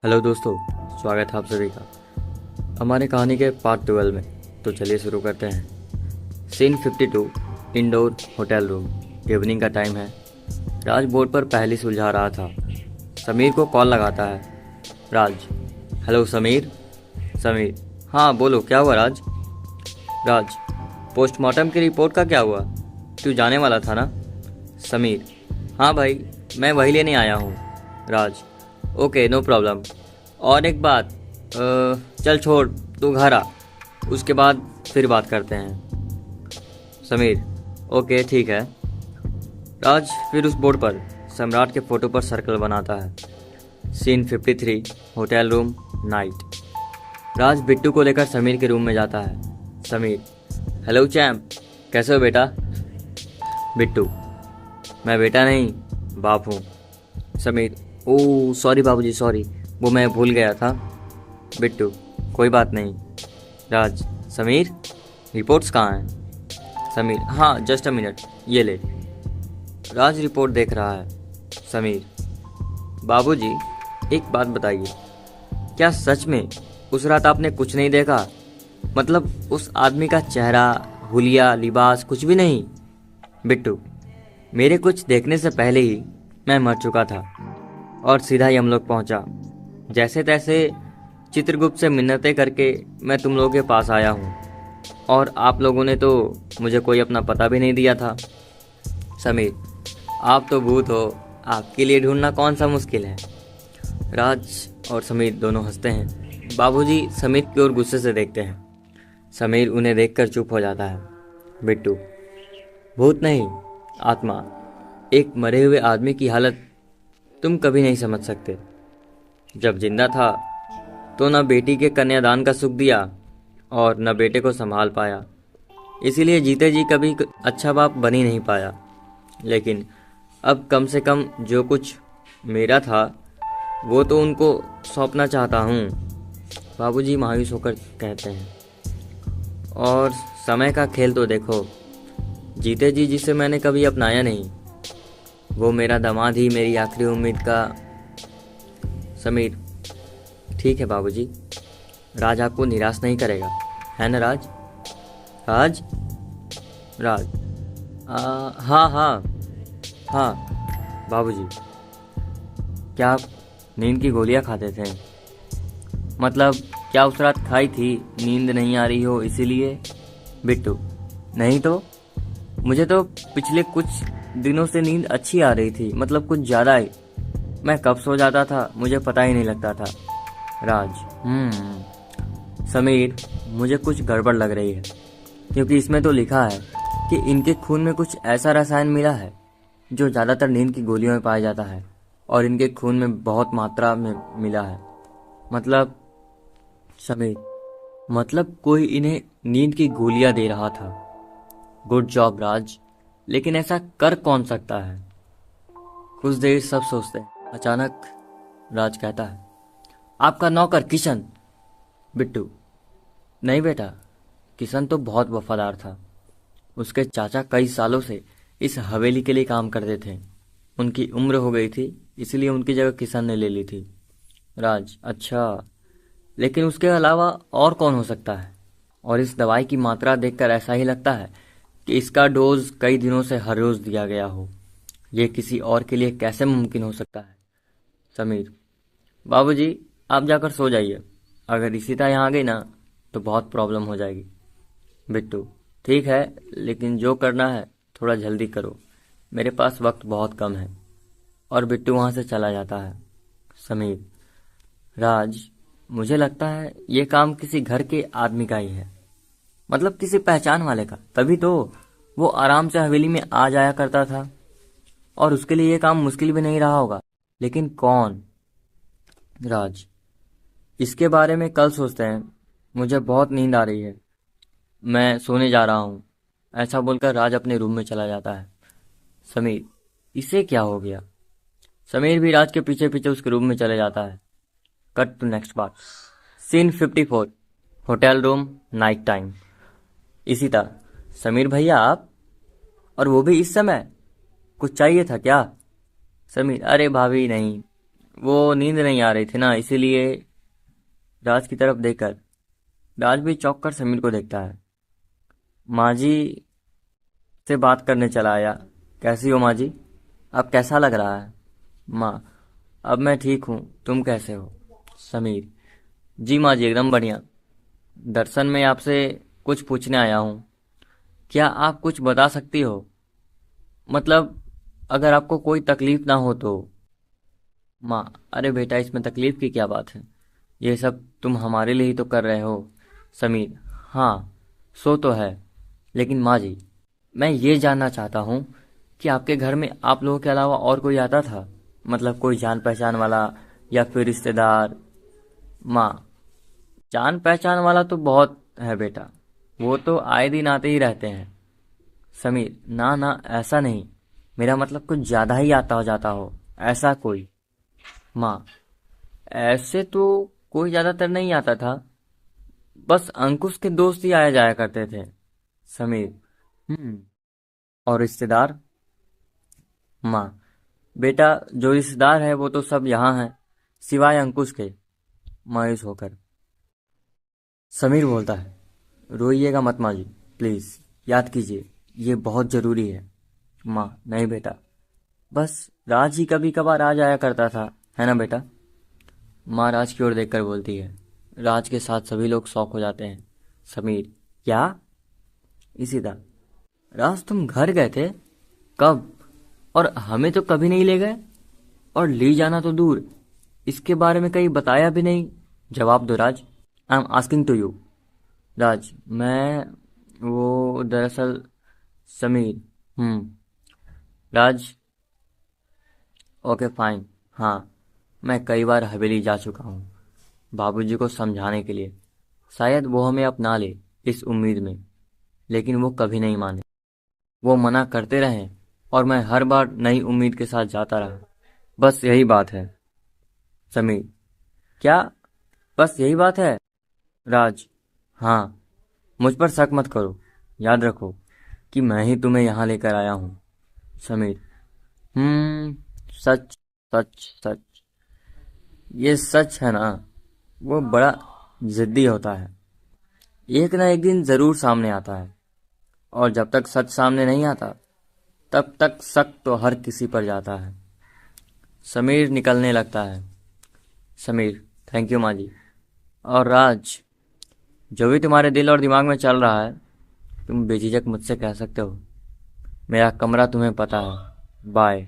Hello दोस्तों, स्वागत है आप सभी का हमारे कहानी के पार्ट 12 में। तो चलिए शुरू करते हैं। Scene 52, Indore hotel room. Evening का टाइम है। राज बोर्ड पर पहेली सुलझा रहा था। समीर को कॉल लगाता है। राज। हेलो समीर। समीर। हाँ बोलो, क्या हुआ राज? राज। पोस्टमार्टम की रिपोर्ट का क्या हुआ? तू जाने वाला था ना? समीर। हाँ भाई, मैं वही लेने आया हूँ। राज। Okay, no problem. और एक बात, चल छोड़, तू घर आ, उसके बाद फिर बात करते हैं। समीर। ओके ठीक है। राज फिर उस बोर्ड पर सम्राट के फोटो पर सर्कल बनाता है। Scene 53, hotel room, night. Raj Bittu को लेकर समीर के रूम में जाता है। समीर। हेलो चैम्प, कैसे हो बेटा? बिट्टू। मैं बेटा नहीं, बाप हूँ। समीर। ओह सॉरी बाबूजी, सॉरी, वो मैं भूल गया था। बिट्टू। कोई बात नहीं। राज। समीर, रिपोर्ट्स कहाँ हैं? समीर। हाँ जस्ट अ मिनट, ये ले। राज रिपोर्ट देख रहा है। समीर। बाबूजी, एक बात बताइए, क्या सच में उस रात आपने कुछ नहीं देखा? मतलब उस आदमी का चेहरा, हुलिया, लिबास, कुछ भी नहीं? बिट्टू। मेरे कुछ देखने से पहले ही मैं मर चुका था और सीधा यमलोक पहुंचा। जैसे तैसे चित्रगुप्त से मिन्नतें करके मैं तुम लोगों के पास आया हूँ, और आप लोगों ने तो मुझे कोई अपना पता भी नहीं दिया था। समीर। आप तो भूत हो, आपके लिए ढूंढना कौन सा मुश्किल है। राज और समीर दोनों हंसते हैं। बाबूजी समीर की ओर गुस्से से देखते हैं। समीर उन्हें देखकर चुप हो जाता है। बिट्टू। भूत नहीं, आत्मा। एक मरे हुए आदमी की हालत तुम कभी नहीं समझ सकते। जब जिंदा था तो न बेटी के कन्यादान का सुख दिया और न बेटे को संभाल पाया, इसीलिए जीते जी कभी अच्छा बाप बन ही नहीं पाया। लेकिन अब कम से कम जो कुछ मेरा था वो तो उनको सौंपना चाहता हूँ। बाबूजी मायूस होकर कहते हैं। और समय का खेल तो देखो, जीते जी जिसे मैंने कभी अपनाया नहीं, वो मेरा दामाद ही मेरी आखिरी उम्मीद का। समीर। ठीक है बाबूजी, राज आपको निराश नहीं करेगा, है ना राज? राज। राज। हाँ हाँ हाँ बाबूजी। क्या आप नींद की गोलियां खाते थे? मतलब क्या उस रात खाई थी, नींद नहीं आ रही हो इसीलिए? बिट्टू। नहीं तो मुझे तो पिछले कुछ दिनों से नींद अच्छी आ रही थी, मतलब कुछ ज़्यादा ही। मैं कब सो जाता था मुझे पता ही नहीं लगता था। राज। समीर, मुझे कुछ गड़बड़ लग रही है, क्योंकि इसमें तो लिखा है कि इनके खून में कुछ ऐसा रसायन मिला है जो ज़्यादातर नींद की गोलियों में पाया जाता है, और इनके खून में बहुत मात्रा में मिला है। मतलब? समीर। मतलब कोई इन्हें नींद की गोलियां दे रहा था। गुड जॉब राज, लेकिन ऐसा कर कौन सकता है? कुछ देर सब सोचते हैं। अचानक राज कहता है, आपका नौकर किशन। बिट्टू। नहीं बेटा, किशन तो बहुत वफादार था। उसके चाचा कई सालों से इस हवेली के लिए काम करते थे। उनकी उम्र हो गई थी, इसलिए उनकी जगह किशन ने ले ली थी। राज। अच्छा, लेकिन उसके अलावा और कौन हो सकता है? और इस दवाई की मात्रा देखकर ऐसा ही लगता है कि इसका डोज कई दिनों से हर रोज दिया गया हो। यह किसी और के लिए कैसे मुमकिन हो सकता है? समीर। बाबूजी, आप जाकर सो जाइए। अगर इशिता यहाँ आ गई ना तो बहुत प्रॉब्लम हो जाएगी। बिट्टू। ठीक है, लेकिन जो करना है थोड़ा जल्दी करो, मेरे पास वक्त बहुत कम है। और बिट्टू वहां से चला जाता है। समीर। राज, मुझे लगता है ये काम किसी घर के आदमी का ही है, मतलब किसी पहचान वाले का, तभी तो वो आराम से हवेली में आ जाया करता था। और उसके लिए ये काम मुश्किल भी नहीं रहा होगा, लेकिन कौन? राज। इसके बारे में कल सोचते हैं, मुझे बहुत नींद आ रही है, मैं सोने जा रहा हूँ। ऐसा बोलकर राज अपने रूम में चला जाता है। समीर। इसे क्या हो गया? समीर भी राज के पीछे पीछे उसके रूम में चले जाता है। Cut to next part. Scene 54, hotel room, night time. इसी तरह। समीर भैया आप, और वो भी इस समय, कुछ चाहिए था क्या? समीर। अरे भाभी नहीं, वो नींद नहीं आ रही थी ना, इसीलिए राज की तरफ देखकर राज भी चौंक कर समीर को देखता है। माँ जी से बात करने चला आया। कैसी हो माँ जी? अब कैसा लग रहा है? माँ, अब मैं ठीक हूँ, तुम कैसे हो? समीर, जी माँ जी एकदम बढ़िया। दरअसल मैं आपसे कुछ पूछने आया हूँ। क्या आप कुछ बता सकती हो? मतलब अगर आपको कोई तकलीफ ना हो तो। माँ, अरे बेटा इसमें तकलीफ की क्या बात है? ये सब तुम हमारे लिए ही तो कर रहे हो। समीर, हाँ, सो तो है, लेकिन माँ जी, मैं ये जानना चाहता हूँ कि आपके घर में आप लोगों के अलावा और कोई आता था? मतलब कोई जान पहचान वाला या फिर रिश्तेदार? माँ, जान पहचान वाला तो बहुत है बेटा, वो तो आए दिन आते ही रहते हैं। समीर, ना ना ऐसा नहीं, मेरा मतलब कुछ ज्यादा ही आता हो जाता हो, ऐसा कोई। माँ, ऐसे तो कोई ज्यादातर नहीं आता था, बस अंकुश के दोस्त ही आया जाया करते थे। समीर, हम्म, और रिश्तेदार? माँ, बेटा जो रिश्तेदार है वो तो सब यहाँ हैं, सिवाय अंकुश के। मायूस होकर समीर बोलता है, रोइएगा मत माँ जी, प्लीज याद कीजिए, ये बहुत जरूरी है। माँ, नहीं बेटा, बस राज ही कभी कभार आ जाया करता था, है ना बेटा? माँ राज की ओर देखकर बोलती है। राज के साथ सभी लोग शॉक हो जाते हैं। समीर, क्या? इसी तरह, राज तुम घर गए थे? कब? और हमें तो कभी नहीं ले गए, और ले जाना तो दूर, इसके बारे में कहीं बताया भी नहीं। जवाब दो Raj, I am asking to you. Raj, मैं वो दरअसल। समीर, राज, ओके फाइन, हाँ, मैं कई बार हवेली जा चुका हूँ बाबूजी को समझाने के लिए, शायद वो हमें अपना ले इस उम्मीद में, लेकिन वो कभी नहीं माने। वो मना करते रहे और मैं हर बार नई उम्मीद के साथ जाता रहा। बस यही बात है। समीर, क्या बस यही बात है? राज, हाँ, मुझ पर शक मत करो, याद रखो कि मैं ही तुम्हें यहाँ लेकर आया हूँ। समीर, सच, सच, सच, ये सच है ना? वो बड़ा जिद्दी होता है, एक ना एक दिन जरूर सामने आता है, और जब तक सच सामने नहीं आता तब तक शक तो हर किसी पर जाता है। समीर निकलने लगता है। समीर, थैंक यू माँ जी। और राज, जो भी तुम्हारे दिल और दिमाग में चल रहा है तुम बेझिझक मुझसे कह सकते हो, मेरा कमरा तुम्हें पता है। बाय।